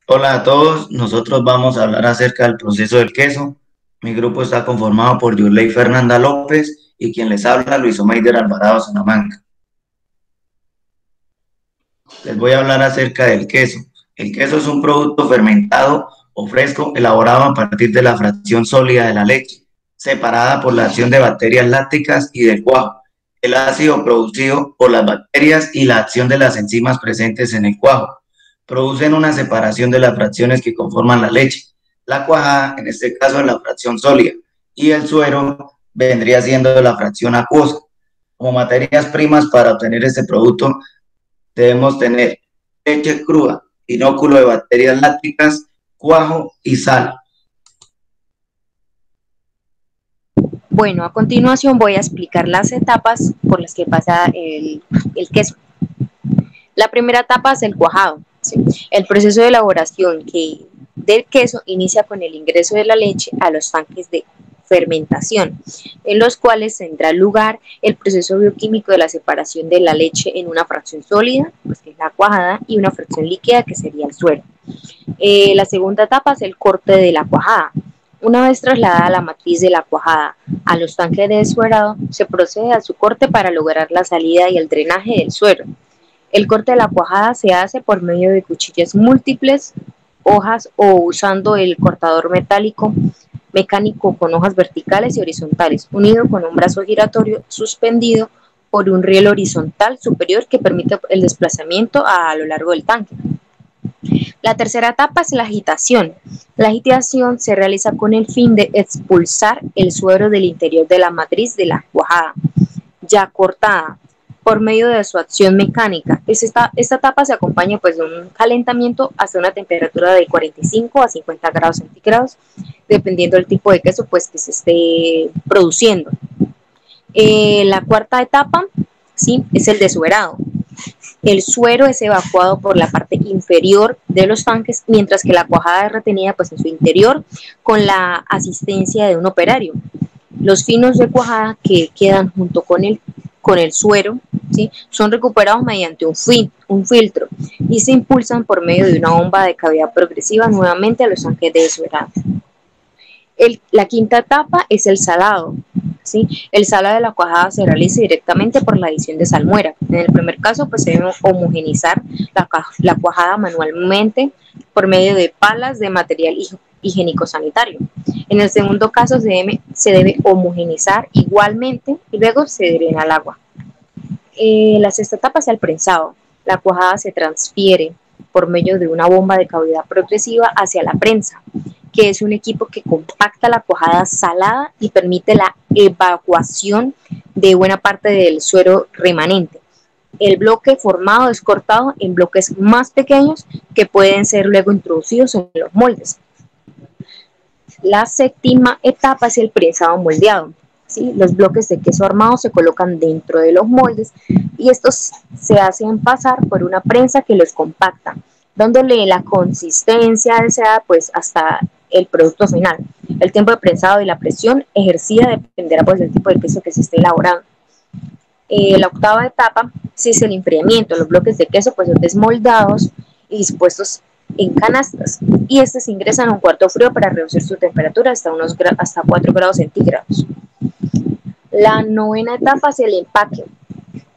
Hola a todos, nosotros vamos a hablar acerca del proceso del queso. Mi grupo está conformado por Yurley Fernanda López y quien les habla, Luis Omeider Alvarado Salamanca. Les voy a hablar acerca del queso. El queso es un producto fermentado o fresco elaborado a partir de la fracción sólida de la leche, separada por la acción de bacterias lácticas y del cuajo, el ácido producido por las bacterias y la acción de las enzimas presentes en el cuajo. Producen una separación de las fracciones que conforman la leche. La cuajada, en este caso, es la fracción sólida, y el suero vendría siendo la fracción acuosa. Como materias primas para obtener este producto, debemos tener leche cruda, inóculo de bacterias lácticas, cuajo y sal. Bueno, a continuación voy a explicar las etapas por las que pasa el queso. La primera etapa es el cuajado. ¿Sí? El proceso de elaboración del queso inicia con el ingreso de la leche a los tanques de fermentación, en los cuales tendrá lugar el proceso bioquímico de la separación de la leche en una fracción sólida, pues que es la cuajada, y una fracción líquida, que sería el suero. La segunda etapa es el corte de la cuajada. Una vez trasladada la matriz de la cuajada a los tanques de dessuerado, se procede a su corte para lograr la salida y el drenaje del suero. El corte de la cuajada se hace por medio de cuchillas múltiples, hojas o usando el cortador mecánico con hojas verticales y horizontales, unido con un brazo giratorio suspendido por un riel horizontal superior que permite el desplazamiento a lo largo del tanque. La tercera etapa es la agitación. La agitación se realiza con el fin de expulsar el suero del interior de la matriz de la cuajada, ya cortada, por medio de su acción mecánica. Esta etapa se acompaña pues, de un calentamiento hasta una temperatura de 45 a 50 grados centígrados, dependiendo del tipo de queso pues, que se esté produciendo. La cuarta etapa, ¿sí?, es el desuerado. El suero es evacuado por la parte inferior de los tanques, mientras que la cuajada es retenida pues, en su interior con la asistencia de un operario. Los finos de cuajada que quedan junto con el suero, ¿sí?, son recuperados mediante un filtro y se impulsan por medio de una bomba de cavidad progresiva nuevamente a los tanques de desuerado. La quinta etapa es el salado. ¿Sí? El salado de la cuajada se realiza directamente por la adición de salmuera. En el primer caso, pues se debe homogenizar la cuajada manualmente por medio de palas de material higiénico sanitario. En el segundo caso, se debe homogenizar igualmente y luego se drena el agua. La sexta etapa es el prensado. La cuajada se transfiere por medio de una bomba de cavidad progresiva hacia la prensa, que es un equipo que compacta la cuajada salada y permite la evacuación de buena parte del suero remanente. El bloque formado es cortado en bloques más pequeños que pueden ser luego introducidos en los moldes. La séptima etapa es el prensado moldeado. ¿Sí? Los bloques de queso armado se colocan dentro de los moldes y estos se hacen pasar por una prensa que los compacta, dándole la consistencia deseada pues, hasta el producto final. El tiempo de prensado y la presión ejercida dependerá pues, del tipo de queso que se esté elaborando. La octava etapa sí es el enfriamiento. Los bloques de queso pues, son desmoldados y dispuestos en canastas y estos ingresan a un cuarto frío para reducir su temperatura hasta 4 grados centígrados. La novena etapa es el empaque.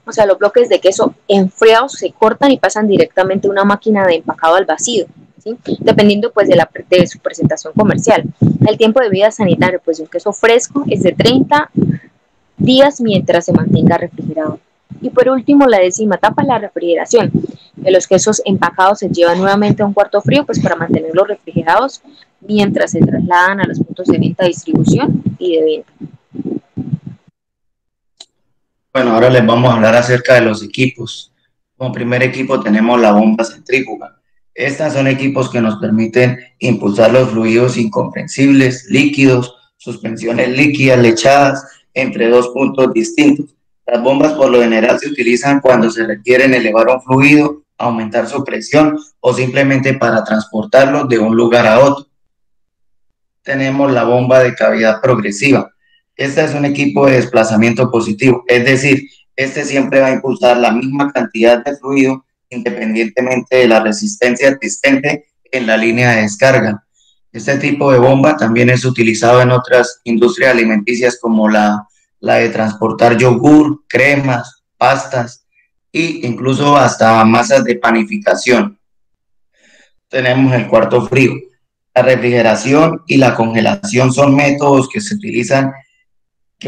O sea, los bloques de queso enfriados se cortan y pasan directamente a una máquina de empacado al vacío, ¿sí?, dependiendo pues, de su presentación comercial. El tiempo de vida sanitario pues, de un queso fresco es de 30 días mientras se mantenga refrigerado. Y por último, la décima etapa es la refrigeración. Los quesos empacados se llevan nuevamente a un cuarto frío pues, para mantenerlos refrigerados mientras se trasladan a los puntos de venta, distribución y de venta. Bueno, ahora les vamos a hablar acerca de los equipos. Como primer equipo tenemos la bomba centrífuga. Estas son equipos que nos permiten impulsar los fluidos incomprensibles, líquidos, suspensiones líquidas, lechadas, entre dos puntos distintos. Las bombas por lo general se utilizan cuando se requiere elevar un fluido, aumentar su presión o simplemente para transportarlo de un lugar a otro. Tenemos la bomba de cavidad progresiva. Este es un equipo de desplazamiento positivo, es decir, este siempre va a impulsar la misma cantidad de fluido independientemente de la resistencia existente en la línea de descarga. Este tipo de bomba también es utilizado en otras industrias alimenticias como la de transportar yogur, cremas, pastas e incluso hasta masas de panificación. Tenemos el cuarto frío. La refrigeración y la congelación son métodos que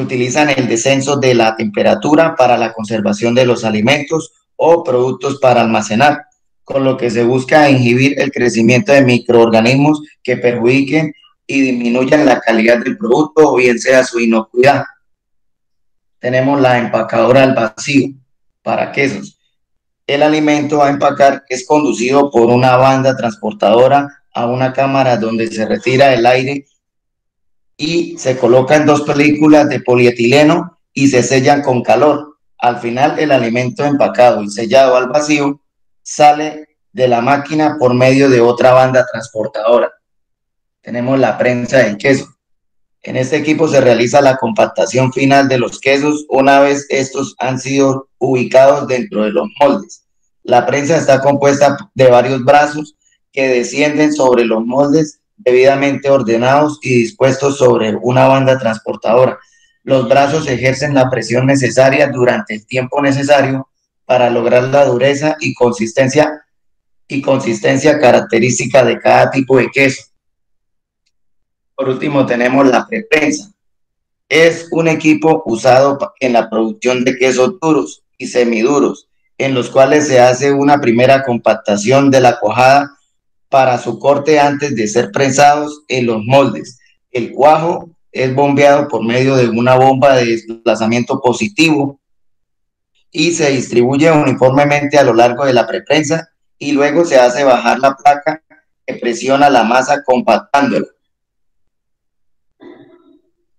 utilizan el descenso de la temperatura para la conservación de los alimentos o productos para almacenar, con lo que se busca inhibir el crecimiento de microorganismos que perjudiquen y disminuyan la calidad del producto o bien sea su inocuidad. Tenemos la empacadora al vacío para quesos. El alimento a empacar es conducido por una banda transportadora a una cámara donde se retira el aire y se colocan dos películas de polietileno y se sellan con calor. Al final, el alimento empacado y sellado al vacío sale de la máquina por medio de otra banda transportadora. Tenemos la prensa del queso. En este equipo se realiza la compactación final de los quesos una vez estos han sido ubicados dentro de los moldes. La prensa está compuesta de varios brazos que descienden sobre los moldes debidamente ordenados y dispuestos sobre una banda transportadora. Los brazos ejercen la presión necesaria durante el tiempo necesario para lograr la dureza y consistencia característica de cada tipo de queso. Por último, tenemos la preprensa. Es un equipo usado en la producción de quesos duros y semiduros, en los cuales se hace una primera compactación de la cuajada para su corte antes de ser prensados en los moldes. El cuajo es bombeado por medio de una bomba de desplazamiento positivo y se distribuye uniformemente a lo largo de la preprensa y luego se hace bajar la placa que presiona la masa compactándola.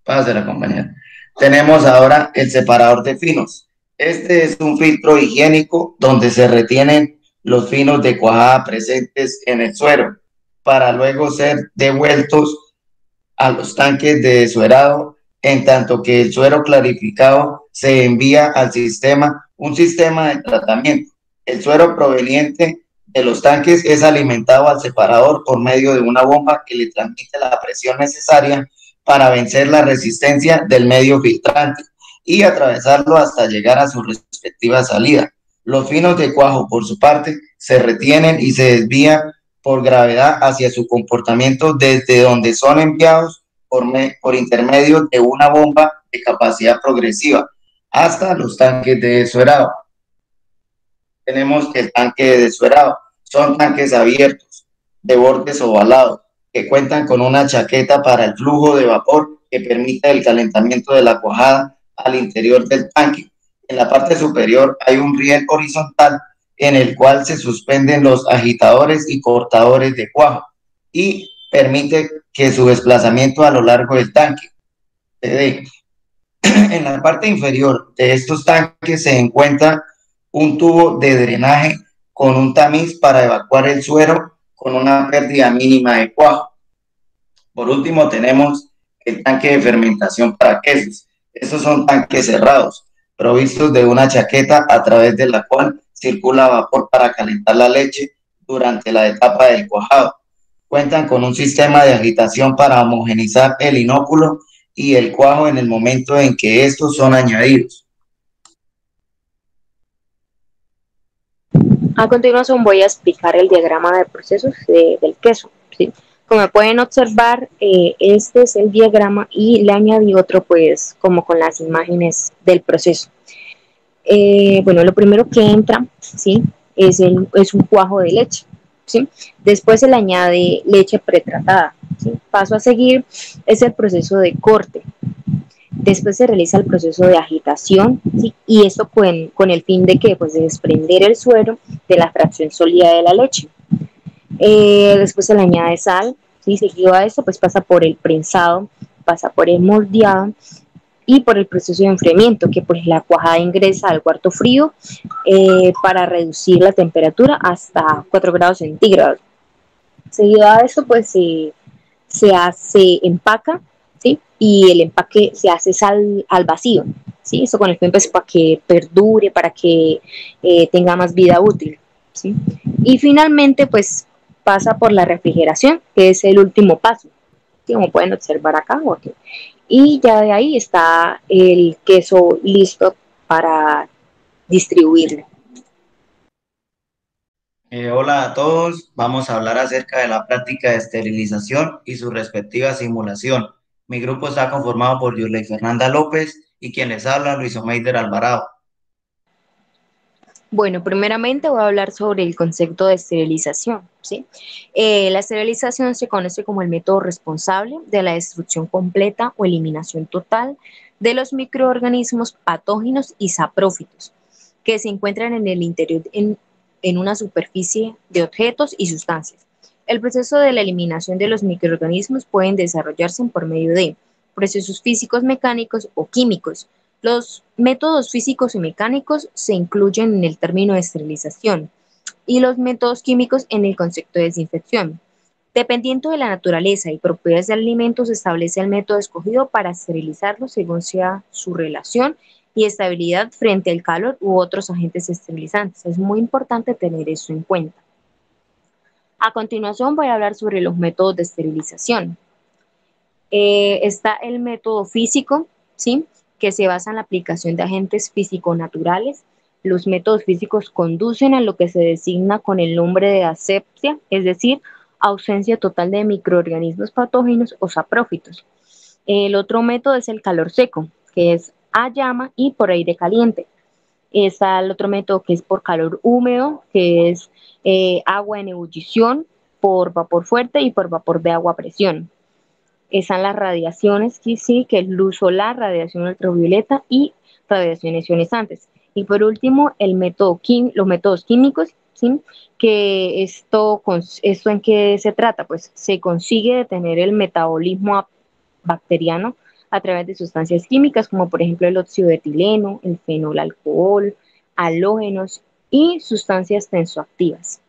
Pásela, compañera. Tenemos ahora el separador de finos. Este es un filtro higiénico donde se retienen los finos de cuajada presentes en el suero para luego ser devueltos a los tanques de desuerado, en tanto que el suero clarificado se envía al un sistema de tratamiento. El suero proveniente de los tanques es alimentado al separador por medio de una bomba que le transmite la presión necesaria para vencer la resistencia del medio filtrante y atravesarlo hasta llegar a su respectiva salida. Los finos de cuajo, por su parte, se retienen y se desvían por gravedad hacia su comportamiento desde donde son enviados por intermedio de una bomba de capacidad progresiva hasta los tanques de desuerado. Tenemos el tanque de desuerado. Son tanques abiertos, de bordes ovalados, que cuentan con una chaqueta para el flujo de vapor que permite el calentamiento de la cuajada al interior del tanque. En la parte superior hay un riel horizontal en el cual se suspenden los agitadores y cortadores de cuajo y permite que su desplazamiento a lo largo del tanque se dé. En la parte inferior de estos tanques se encuentra un tubo de drenaje con un tamiz para evacuar el suero con una pérdida mínima de cuajo. Por último, tenemos el tanque de fermentación para quesos. Estos son tanques cerrados, provistos de una chaqueta a través de la cual circula vapor para calentar la leche durante la etapa del cuajado. Cuentan con un sistema de agitación para homogeneizar el inóculo y el cuajo en el momento en que estos son añadidos. A continuación voy a explicar el diagrama de procesos del queso, ¿sí? Como pueden observar, este es el diagrama y le añadí otro pues como con las imágenes del proceso. Bueno, lo primero que entra, ¿sí? es un cuajo de leche, ¿sí? Después se le añade leche pretratada, ¿sí? Paso a seguir es el proceso de corte. Después se realiza el proceso de agitación, ¿sí? Y esto con el fin de que, pues, de desprender el suero de la fracción sólida de la leche. Después se le añade sal, ¿sí? Seguido a esto, pues pasa por el prensado, pasa por el moldeado y por el proceso de enfriamiento, que pues la cuajada ingresa al cuarto frío para reducir la temperatura hasta 4 grados centígrados. Seguido a esto, pues se empaca, ¿sí? Y el empaque se hace al vacío, ¿sí? Eso con el tiempo es para que perdure, para que tenga más vida útil, ¿sí? Y finalmente, pues pasa por la refrigeración, que es el último paso, como pueden observar acá. Okay. Y ya de ahí está el queso listo para distribuirlo. Hola a todos, vamos a hablar acerca de la práctica de esterilización y su respectiva simulación. Mi grupo está conformado por Yurley Fernanda López y quienes hablan, Luis Omeider Alvarado. Bueno, primeramente voy a hablar sobre el concepto de esterilización, ¿sí? La esterilización se conoce como el método responsable de la destrucción completa o eliminación total de los microorganismos patógenos y saprófitos que se encuentran en el interior en una superficie de objetos y sustancias. El proceso de la eliminación de los microorganismos pueden desarrollarse por medio de procesos físicos, mecánicos o químicos. Los métodos físicos y mecánicos se incluyen en el término de esterilización y los métodos químicos en el concepto de desinfección. Dependiendo de la naturaleza y propiedades del alimento, se establece el método escogido para esterilizarlo según sea su relación y estabilidad frente al calor u otros agentes esterilizantes. Es muy importante tener eso en cuenta. A continuación voy a hablar sobre los métodos de esterilización. Está el método físico, ¿sí? Que se basa en la aplicación de agentes físico-naturales. Los métodos físicos conducen a lo que se designa con el nombre de asepsia, es decir, ausencia total de microorganismos patógenos o saprófitos. El otro método es el calor seco, que es a llama y por aire caliente. Está el otro método que es por calor húmedo, que es agua en ebullición, por vapor fuerte y por vapor de agua a presión. Están las radiaciones, que sí, que es luz solar, radiación ultravioleta y radiaciones ionizantes. Y por último, los métodos químicos, ¿sí? Que esto en qué se trata, pues se consigue detener el metabolismo bacteriano a través de sustancias químicas como por ejemplo el óxido de etileno, el fenol alcohol, halógenos y sustancias tensoactivas.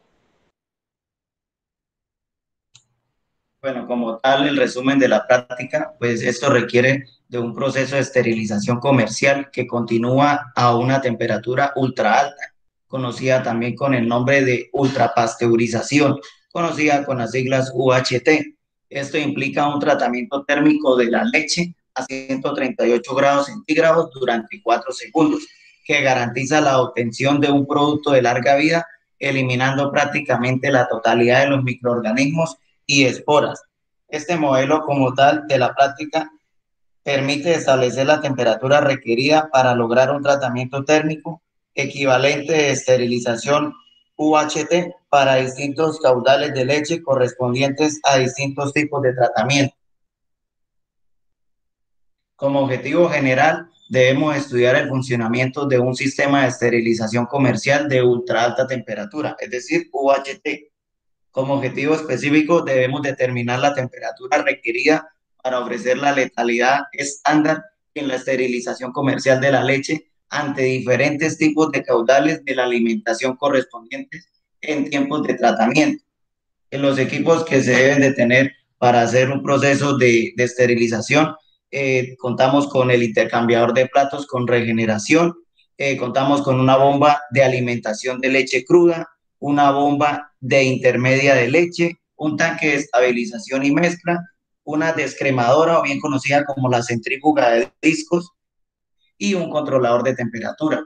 Bueno, como tal, el resumen de la práctica, pues esto requiere de un proceso de esterilización comercial que continúa a una temperatura ultra alta, conocida también con el nombre de ultrapasteurización, conocida con las siglas UHT. Esto implica un tratamiento térmico de la leche a 138 grados centígrados durante 4 segundos, que garantiza la obtención de un producto de larga vida, eliminando prácticamente la totalidad de los microorganismos y esporas. Este modelo como tal de la práctica permite establecer la temperatura requerida para lograr un tratamiento térmico equivalente de esterilización UHT para distintos caudales de leche correspondientes a distintos tipos de tratamiento. Como objetivo general, debemos estudiar el funcionamiento de un sistema de esterilización comercial de ultra alta temperatura, es decir, UHT. Como objetivo específico, debemos determinar la temperatura requerida para ofrecer la letalidad estándar en la esterilización comercial de la leche ante diferentes tipos de caudales de la alimentación correspondientes en tiempos de tratamiento. En los equipos que se deben de tener para hacer un proceso de esterilización, contamos con el intercambiador de platos con regeneración, contamos con una bomba de alimentación de leche cruda, una bomba de intermedia de leche, un tanque de estabilización y mezcla, una descremadora o bien conocida como la centrífuga de discos y un controlador de temperatura.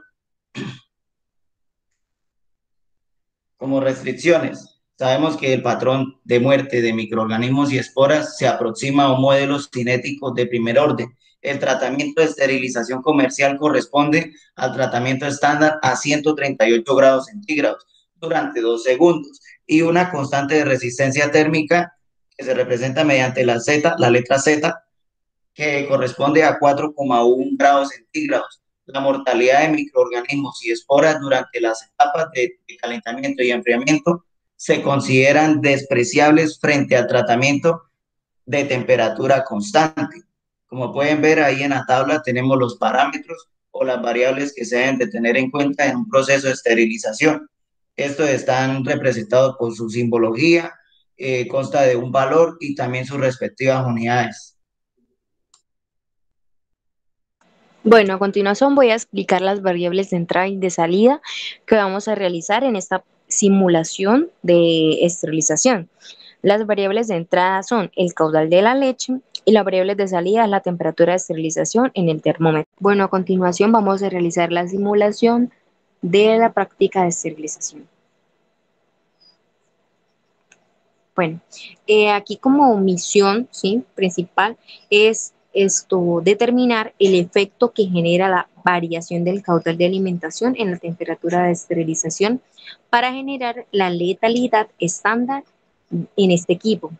Como restricciones, sabemos que el patrón de muerte de microorganismos y esporas se aproxima a un modelo cinético de primer orden. El tratamiento de esterilización comercial corresponde al tratamiento estándar a 138 grados centígrados durante 2 segundos y una constante de resistencia térmica que se representa mediante la letra Z, que corresponde a 4,1 grados centígrados. La mortalidad de microorganismos y esporas durante las etapas de calentamiento y enfriamiento se consideran despreciables frente al tratamiento de temperatura constante. Como pueden ver ahí en la tabla tenemos los parámetros o las variables que se deben de tener en cuenta en un proceso de esterilización. Estos están representados por su simbología, consta de un valor y también sus respectivas unidades. Bueno, a continuación voy a explicar las variables de entrada y de salida que vamos a realizar en esta simulación de esterilización. Las variables de entrada son el caudal de la leche y las variables de salida es la temperatura de esterilización en el termómetro. Bueno, a continuación vamos a realizar la simulación de la práctica de esterilización. Bueno, aquí como misión, ¿sí?, principal es determinar el efecto que genera la variación del caudal de alimentación en la temperatura de esterilización para generar la letalidad estándar en este equipo.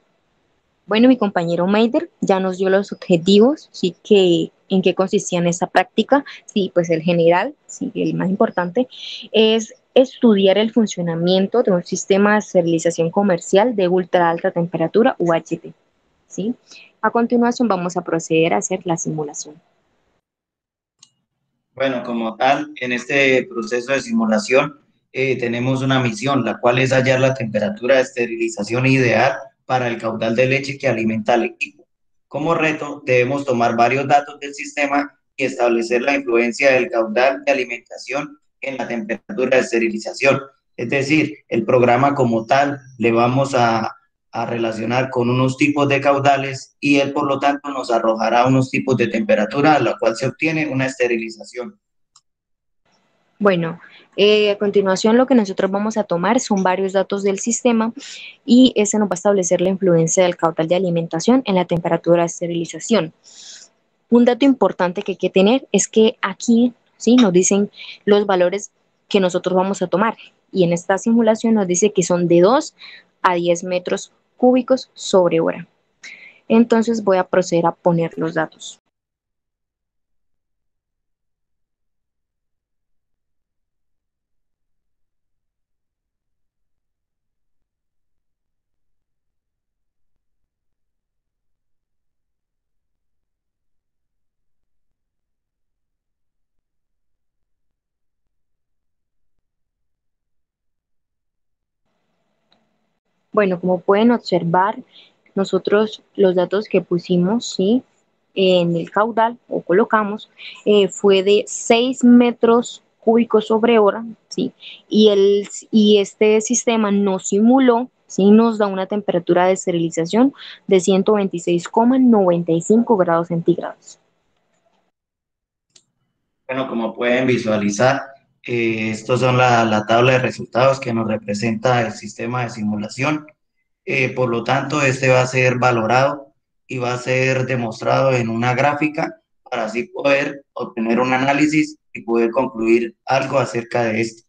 Bueno, mi compañero Meider ya nos dio los objetivos, sí, que en qué consistían esta práctica. Sí, pues el general, sí, el más importante, es estudiar el funcionamiento de un sistema de esterilización comercial de ultra alta temperatura, UHT. ¿Sí? A continuación vamos a proceder a hacer la simulación. Bueno, como tal, en este proceso de simulación tenemos una misión, la cual es hallar la temperatura de esterilización ideal para el caudal de leche que alimenta al equipo. Como reto, debemos tomar varios datos del sistema y establecer la influencia del caudal de alimentación en la temperatura de esterilización. Es decir, el programa como tal le vamos a relacionar con unos tipos de caudales y él, por lo tanto, nos arrojará unos tipos de temperatura a la cual se obtiene una esterilización. Bueno, a continuación lo que nosotros vamos a tomar son varios datos del sistema y ese nos va a establecer la influencia del caudal de alimentación en la temperatura de esterilización. Un dato importante que hay que tener es que aquí, ¿sí?, nos dicen los valores que nosotros vamos a tomar y en esta simulación nos dice que son de 2 a 10 metros cúbicos sobre hora. Entonces voy a proceder a poner los datos. Bueno, como pueden observar, nosotros los datos que pusimos, ¿sí?, en el caudal o colocamos fue de 6 metros cúbicos sobre hora, ¿sí? Y este sistema nos simuló, ¿sí?, nos da una temperatura de esterilización de 126,95 grados centígrados. Bueno, como pueden visualizar, estos son la tabla de resultados que nos representa el sistema de simulación. Por lo tanto, este va a ser valorado y va a ser demostrado en una gráfica para así poder obtener un análisis y poder concluir algo acerca de esto.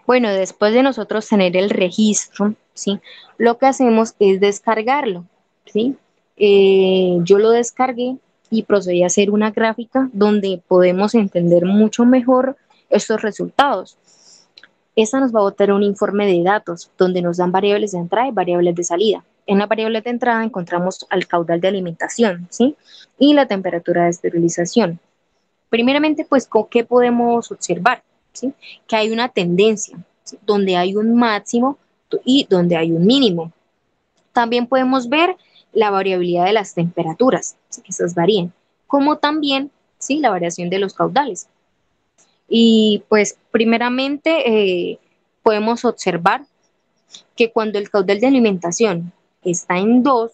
Bueno, después de nosotros tener el registro, ¿sí?, lo que hacemos es descargarlo, ¿sí? Yo lo descargué y procedí a hacer una gráfica donde podemos entender mucho mejor estos resultados. Esta nos va a botar un informe de datos donde nos dan variables de entrada y variables de salida. En la variable de entrada encontramos al caudal de alimentación, ¿sí?, y la temperatura de esterilización. Primeramente, pues, ¿qué podemos observar? ¿Sí? Que hay una tendencia, ¿sí?, donde hay un máximo y donde hay un mínimo. También podemos ver la variabilidad de las temperaturas, ¿sí?, que esas varían, como también, ¿sí?, la variación de los caudales. Y pues primeramente podemos observar que cuando el caudal de alimentación está en 2,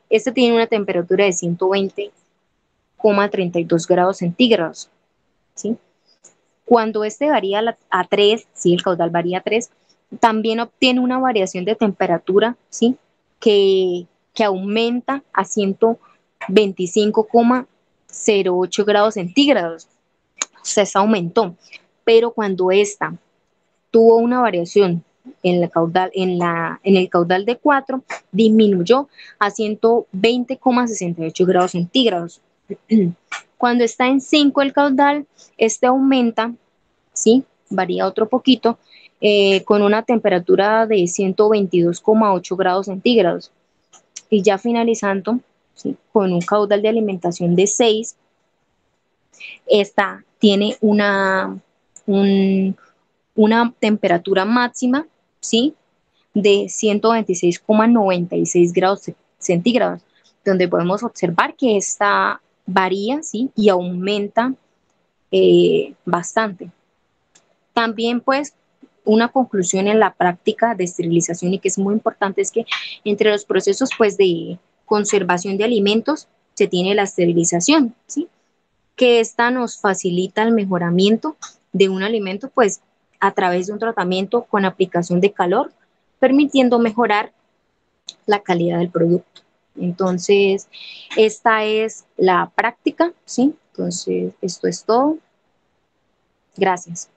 este tiene una temperatura de 120,32 grados centígrados, ¿sí? Cuando este varía a 3, ¿sí?, el caudal varía a 3, también obtiene una variación de temperatura, ¿sí?, que aumenta a 125,08 grados centígrados. O sea, esta aumentó. Pero cuando esta tuvo una variación en el caudal de 4, disminuyó a 120,68 grados centígrados. Cuando está en 5 el caudal, este aumenta, ¿sí?, varía otro poquito, con una temperatura de 122,8 grados centígrados. Y ya finalizando, ¿sí?, con un caudal de alimentación de 6, esta tiene una temperatura máxima, ¿sí?, de 126,96 grados centígrados, donde podemos observar que esta varía, ¿sí?, y aumenta bastante. También, pues, una conclusión en la práctica de esterilización y que es muy importante es que entre los procesos pues de conservación de alimentos se tiene la esterilización, ¿sí? Que esta nos facilita el mejoramiento de un alimento pues a través de un tratamiento con aplicación de calor, permitiendo mejorar la calidad del producto. Entonces, esta es la práctica, ¿sí? Entonces, esto es todo. Gracias.